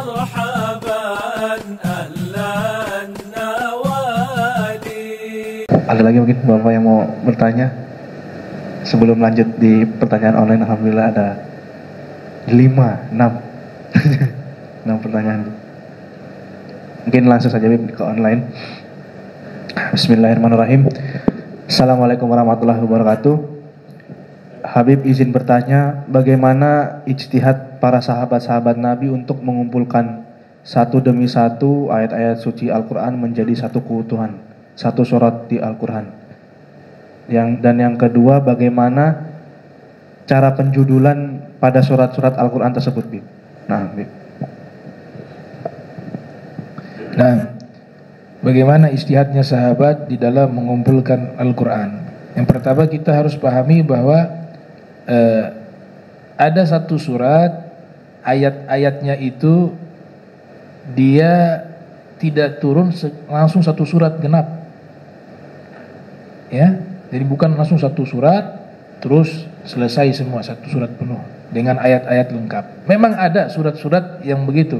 مرحبا أهلا النوادي. Ada lagi mungkin Bapak yang mau bertanya? Sebelum lanjut di pertanyaan online, alhamdulillah ada 5, 6 6 pertanyaan. Mungkin langsung saja ke online. Bismillahirrahmanirrahim. Assalamualaikum warahmatullahi wabarakatuh. Habib izin bertanya, bagaimana ijtihad para sahabat-sahabat Nabi untuk mengumpulkan satu demi satu ayat-ayat suci Al-Quran menjadi satu keutuhan, satu surat di Al-Quran. Dan yang kedua, bagaimana cara penjudulan pada surat-surat Al-Quran tersebut, Bib? Nah, bagaimana ijtihadnya sahabat di dalam mengumpulkan Al-Quran? Yang pertama kita harus pahami bahwa ada satu surat, ayat-ayatnya itu dia tidak turun langsung satu surat genap, ya. Jadi bukan langsung satu surat terus selesai semua satu surat penuh dengan ayat-ayat lengkap. Memang ada surat-surat yang begitu,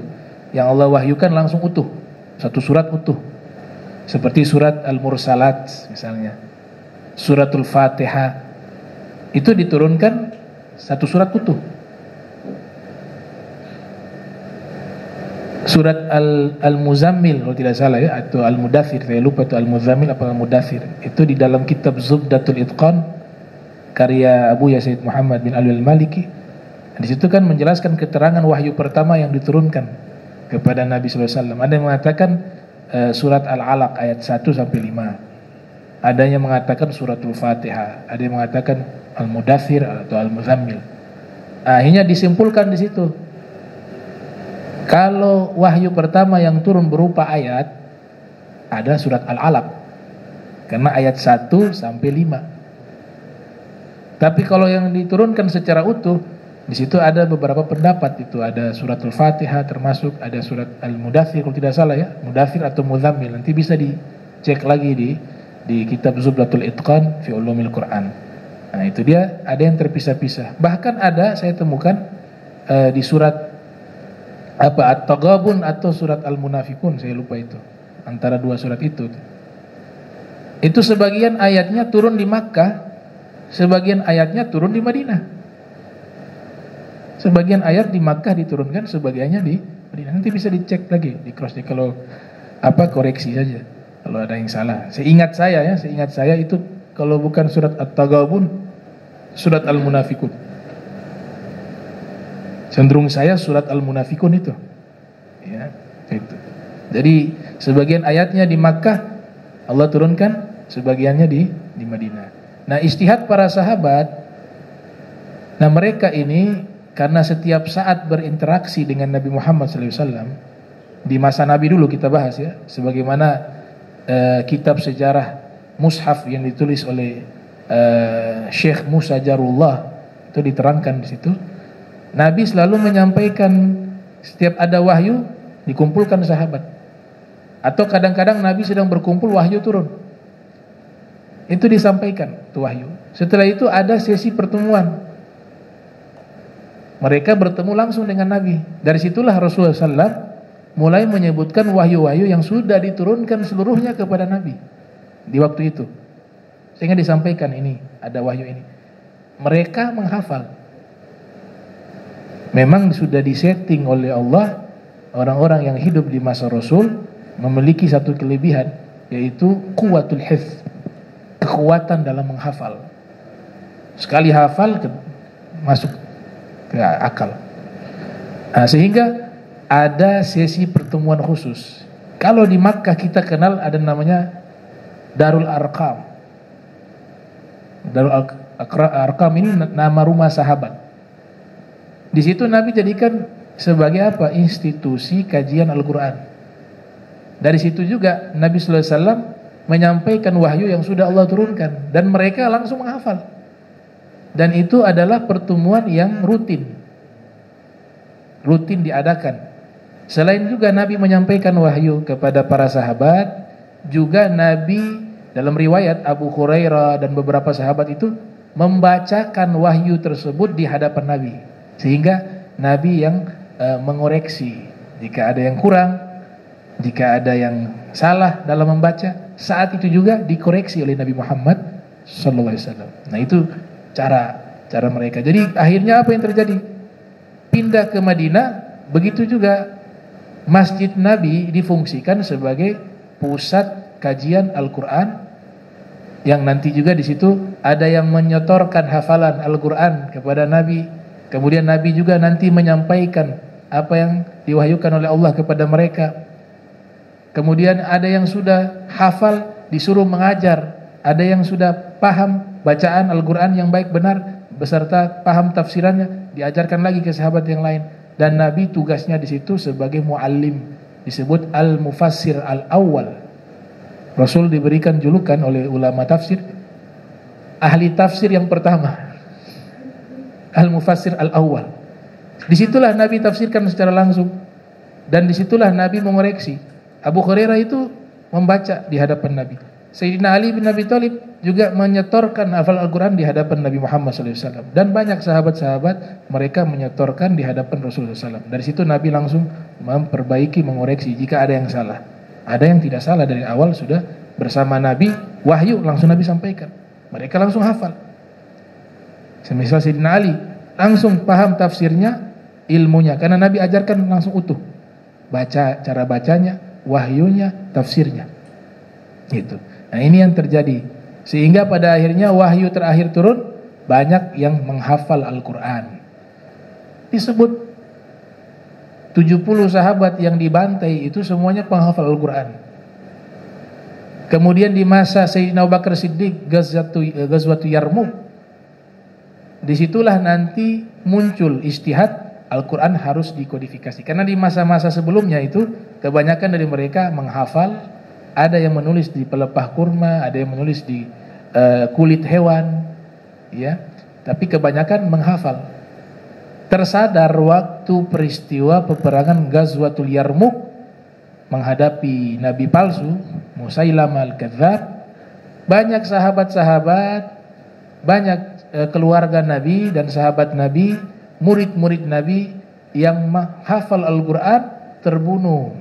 yang Allah wahyukan langsung utuh, satu surat utuh, seperti surat Al-Mursalat misalnya, suratul Fatihah itu diturunkan satu surat utuh. Surat Al-Muzammil kalau tidak salah ya, atau Al-Mudathir, saya lupa itu Al-Muzammil apa Al-Mudathir, itu di dalam kitab Zubdatul Itqan karya Abu Ya Sayyid Muhammad bin Ali Al-Maliki. Di situ kan menjelaskan keterangan wahyu pertama yang diturunkan kepada Nabi SAW. Ada yang mengatakan surat Al-Alaq ayat 1 sampai 5. Ada yang mengatakan suratul Fatihah, ada yang mengatakan Al-Mudathir atau Al-Muzammil. Akhirnya disimpulkan di situ, kalau wahyu pertama yang turun berupa ayat ada surat Al-Alaq, karena ayat 1 sampai 5. Tapi kalau yang diturunkan secara utuh, di situ ada beberapa pendapat, itu ada suratul Fatihah termasuk, ada surat Al-Mudathir kalau tidak salah ya, Mudathir atau Muzammil. Nanti bisa dicek lagi di kitab Zubdatul Itqan fi Ulumil Quran. Nah itu dia, ada yang terpisah-pisah. Bahkan ada saya temukan di surat At-Taghabun atau surat Al-Munafikun, saya lupa itu, antara dua surat itu sebagian ayatnya turun di Makkah, sebagian ayatnya turun di Madinah. Sebagian ayat di Makkah diturunkan, sebagiannya di Madinah. Nanti bisa dicek lagi, di cross check kalau koreksi saja kalau ada yang salah. Seingat saya itu kalau bukan surat At-Taghabun, surat Al-Munafikun. Cenderung saya surat Al-Munafikun itu. Ya, itu. Jadi sebagian ayatnya di Makkah Allah turunkan, sebagiannya di Madinah. Nah, ijtihad para sahabat, nah mereka ini karena setiap saat berinteraksi dengan Nabi Muhammad SAW, di masa Nabi dulu kita bahas ya, sebagaimana kitab sejarah mushaf yang ditulis oleh Syekh Musa Jarullah itu diterangkan di situ. Nabi selalu menyampaikan setiap ada wahyu dikumpulkan sahabat, atau kadang-kadang Nabi sedang berkumpul wahyu turun, itu disampaikan itu wahyu. Setelah itu ada sesi pertemuan, mereka bertemu langsung dengan Nabi. Dari situlah Rasulullah SAW mulai menyebutkan wahyu-wahyu yang sudah diturunkan seluruhnya kepada Nabi di waktu itu, sehingga disampaikan ini ada wahyu ini. Mereka menghafal. Memang sudah disetting oleh Allah, orang-orang yang hidup di masa Rasul memiliki satu kelebihan, yaitu kuwatul hifz, kekuatan dalam menghafal. Sekali hafal masuk ke akal. Nah, sehingga ada sesi pertemuan khusus. Kalau di Makkah kita kenal ada namanya Darul Arqam. Darul Arqam ini nama rumah sahabat. Di situ Nabi jadikan sebagai apa? Institusi kajian Al-Quran. Dari situ juga Nabi sallallahu alaihi wasallam menyampaikan wahyu yang sudah Allah turunkan, dan mereka langsung menghafal. Dan itu adalah pertemuan yang rutin diadakan. Selain juga Nabi menyampaikan wahyu kepada para sahabat, juga Nabi dalam riwayat Abu Hurairah dan beberapa sahabat itu membacakan wahyu tersebut di hadapan Nabi, sehingga Nabi yang mengoreksi Jika ada yang kurang, jika ada yang salah dalam membaca, saat itu juga dikoreksi oleh Nabi Muhammad SAW. Nah itu cara mereka. Jadi akhirnya apa yang terjadi? Pindah ke Madinah, begitu juga Masjid Nabi difungsikan sebagai pusat kajian Al-Quran, yang nanti juga di situ ada yang menyetorkan hafalan Al-Quran kepada Nabi. Kemudian Nabi juga nanti menyampaikan apa yang diwahyukan oleh Allah kepada mereka. Kemudian ada yang sudah hafal disuruh mengajar, ada yang sudah paham bacaan Al-Quran yang baik benar beserta paham tafsirannya, diajarkan lagi ke sahabat yang lain. Dan Nabi tugasnya di situ sebagai muallim, disebut al-mufassir al-awwal. Rasul diberikan julukan oleh ulama tafsir ahli tafsir yang pertama, al-mufassir al-awwal. Disitulah Nabi tafsirkan secara langsung, dan disitulah Nabi mengoreksi. Abu Hurairah itu membaca di hadapan Nabi. Sayyidina Ali bin Abi Thalib juga menyetorkan hafal Al-Quran di hadapan Nabi Muhammad SAW. Dan banyak sahabat-sahabat mereka menyetorkan di hadapan Rasulullah SAW. Dari situ Nabi langsung memperbaiki, mengoreksi jika ada yang salah. Ada yang tidak salah dari awal sudah bersama Nabi, wahyu langsung Nabi sampaikan. Mereka langsung hafal. Semisal Sayyidina Ali langsung paham tafsirnya, ilmunya, karena Nabi ajarkan langsung utuh. Baca, cara bacanya, wahyunya, tafsirnya. Gitu. Nah ini yang terjadi. Sehingga pada akhirnya wahyu terakhir turun, banyak yang menghafal Al-Quran. Disebut 70 sahabat yang dibantai itu semuanya penghafal Al-Quran. Kemudian di masa Sayyidina Abu Bakar Siddiq, Ghazwatu Yarmuk, disitulah nanti muncul ijtihad Al-Quran harus dikodifikasi. Karena di masa-masa sebelumnya itu kebanyakan dari mereka menghafal. Ada yang menulis di pelepah kurma, ada yang menulis di kulit hewan, ya. Tapi kebanyakan menghafal. Tersadar waktu peristiwa peperangan Ghazwatul Yarmuk menghadapi nabi palsu Musailamah al-Kadzdzab, banyak sahabat-sahabat, banyak keluarga Nabi dan sahabat Nabi, murid-murid Nabi yang menghafal Al-Quran terbunuh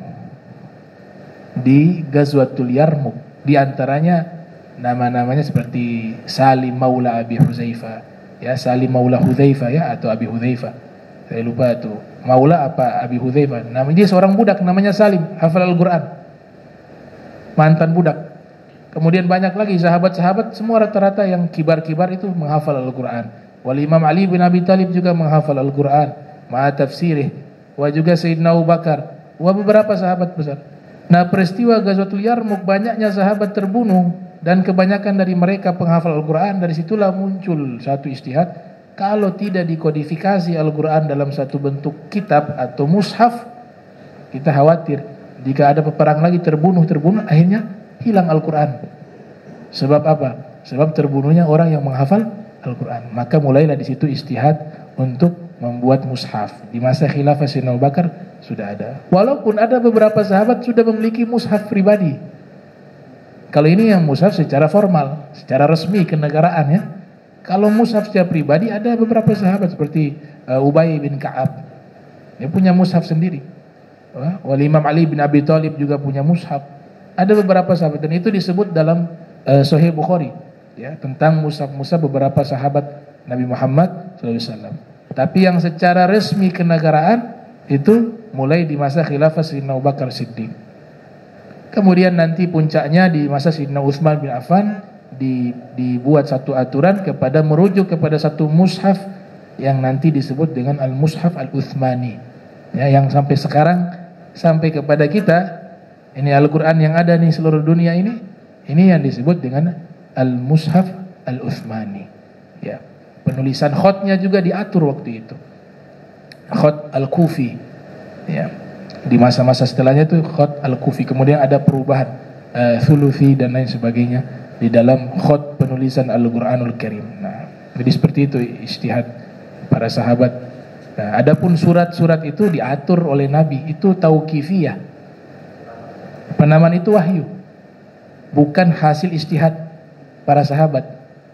di Ghazwatul Yarmuk. Di antaranya nama-namanya seperti Salim Maula Abi Hudzaifah, ya, Salim Maula Hudzaifah, ya, atau Abi Hudzaifah. Saya lupa itu. Maula apa Abi Hudzaifah. Namanya dia seorang budak namanya Salim, hafal Al-Quran. Mantan budak. Kemudian banyak lagi sahabat-sahabat semua rata-rata yang kibar-kibar itu menghafal Al-Quran. Wal Imam Ali bin Abi Thalib juga menghafal Al-Quran, ma'a tafsirih. Wa juga Sayyidina Abu Bakar. Wa beberapa sahabat besar. Nah peristiwa Ghazwatul Yarmuk banyaknya sahabat terbunuh dan kebanyakan dari mereka penghafal Al-Quran. Dari situlah muncul satu ijtihad, kalau tidak dikodifikasi Al-Quran dalam satu bentuk kitab atau mushaf, kita khawatir jika ada peperang lagi terbunuh akhirnya hilang Al-Quran. Sebab apa? Sebab terbunuhnya orang yang menghafal Al-Quran. Maka mulailah di situ ijtihad untuk membuat mushaf. Di masa khilafah Sayyidina Abu Bakar sudah ada. Walaupun ada beberapa sahabat sudah memiliki mushaf pribadi. Kalau ini yang mushaf secara formal, secara resmi kenegaraan, ya. Kalau mushaf secara pribadi ada beberapa sahabat seperti Ubay bin Ka'ab. Dia punya mushaf sendiri. Wal Imam Ali bin Abi Thalib juga punya mushaf. Ada beberapa sahabat dan itu disebut dalam Sahih Bukhari, ya, tentang mushaf-mushaf beberapa sahabat Nabi Muhammad SAW. Tapi yang secara resmi kenegaraan itu mulai di masa khilafah Sayyidina Abu Bakar Siddiq. Kemudian nanti puncaknya di masa Sayyidina Utsman bin Affan dibuat satu aturan kepada merujuk kepada satu mushaf yang nanti disebut dengan Al-Mushaf Al-Utsmani, ya, yang sampai sekarang sampai kepada kita ini Al-Quran yang ada nih seluruh dunia ini yang disebut dengan Al-Mushaf Al-Utsmani, ya. Penulisan khotnya juga diatur waktu itu, khot Al-Kufi, ya. Di masa-masa setelahnya itu khot Al-Kufi. Kemudian ada perubahan thuluthi dan lain sebagainya di dalam khot penulisan Al-Quranul Karim. Nah, jadi seperti itu ijtihad para sahabat. Nah, adapun surat-surat itu diatur oleh Nabi, itu tauqifiyah. Penamaan itu wahyu, bukan hasil ijtihad para sahabat.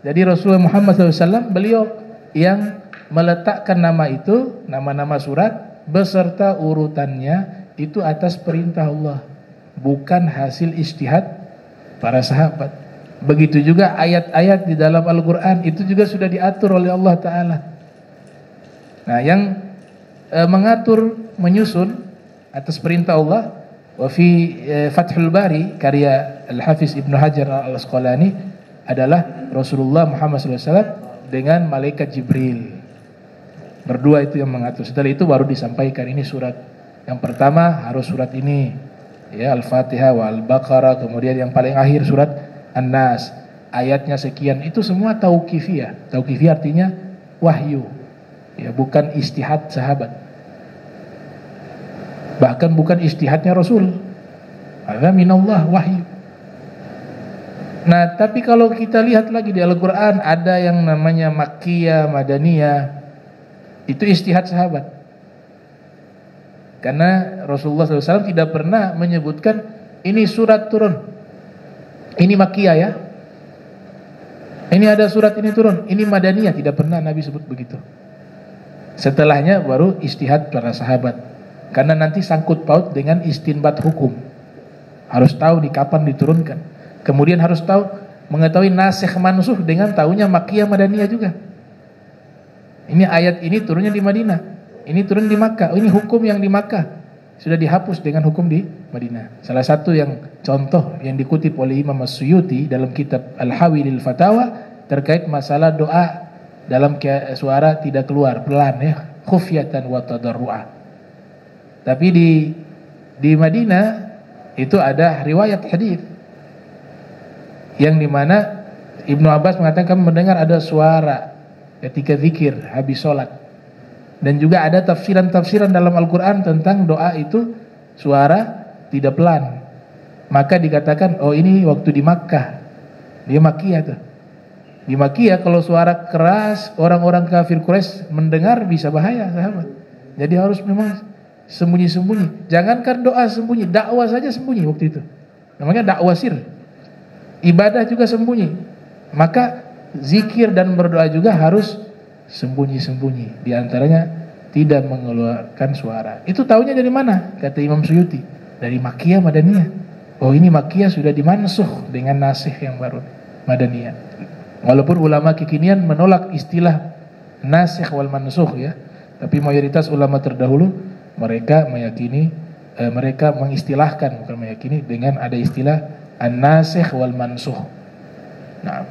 Jadi Rasulullah Muhammad SAW beliau yang meletakkan nama itu, nama-nama surat beserta urutannya itu atas perintah Allah, bukan hasil ijtihad para sahabat. Begitu juga ayat-ayat di dalam Al-Quran itu juga sudah diatur oleh Allah Ta'ala. Nah, yang mengatur, menyusun atas perintah Allah, wa fi Fathul Bari karya Al-Hafiz Ibnu Hajar Al-Asqalani adalah Rasulullah Muhammad SAW dengan malaikat Jibril. Berdua itu yang mengatur. Setelah itu baru disampaikan, ini surat yang pertama harus surat ini, ya, Al-Fatihah wa Al-Baqarah, kemudian yang paling akhir surat An-Nas, ayatnya sekian. Itu semua tauqifiyah. Tauqifiyah artinya wahyu, ya, bukan ijtihad sahabat, bahkan bukan ijtihadnya Rasul. Ada minallah, wahyu. Nah, tapi kalau kita lihat lagi di Al-Quran ada yang namanya Makkiyah, Madaniyah. Itu ijtihad sahabat. Karena Rasulullah SAW tidak pernah menyebutkan ini surat turun, ini Makkiyah ya, ini ada surat ini turun, ini Madaniyah. Tidak pernah Nabi sebut begitu. Setelahnya baru ijtihad para sahabat. Karena nanti sangkut paut dengan istinbat hukum. Harus tahu di kapan diturunkan. Kemudian harus tahu, mengetahui nasikh mansukh dengan tahunya Makkiyah, Madaniyah juga. Ini ayat ini turunnya di Madinah, ini turun di Makkah. Oh, ini hukum yang di Makkah sudah dihapus dengan hukum di Madinah. Salah satu yang contoh yang dikutip oleh Imam As-Suyuti dalam kitab Al-Hawi lil Fatawa terkait masalah doa dalam suara tidak keluar, pelan ya, khufyatan wa tadarru'a. Tapi di Madinah itu ada riwayat hadis yang dimana Ibnu Abbas mengatakan mendengar ada suara ketika zikir habis sholat. Dan juga ada tafsiran-tafsiran dalam Al-Quran tentang doa itu suara tidak pelan. Maka dikatakan, oh ini waktu di Makkah, dia Makkiyah tuh. Di Makkiyah kalau suara keras, orang-orang kafir Quraisy mendengar bisa bahaya, sahabat. Jadi harus memang sembunyi-sembunyi. Jangankan doa sembunyi, dakwah saja sembunyi waktu itu. Namanya dakwah sir. Ibadah juga sembunyi. Maka zikir dan berdoa juga harus sembunyi-sembunyi. Di antaranya tidak mengeluarkan suara. Itu tahunya dari mana? Kata Imam Suyuti, dari Makkiyah, Madaniyah. Oh, ini Makkiyah sudah dimansuh dengan nasikh yang baru, Madaniyah. Walaupun ulama kekinian menolak istilah nasikh wal mansukh ya, tapi mayoritas ulama terdahulu mereka meyakini, mereka mengistilahkan, bukan meyakini, dengan ada istilah an-nasikh wal mansukh. Nah,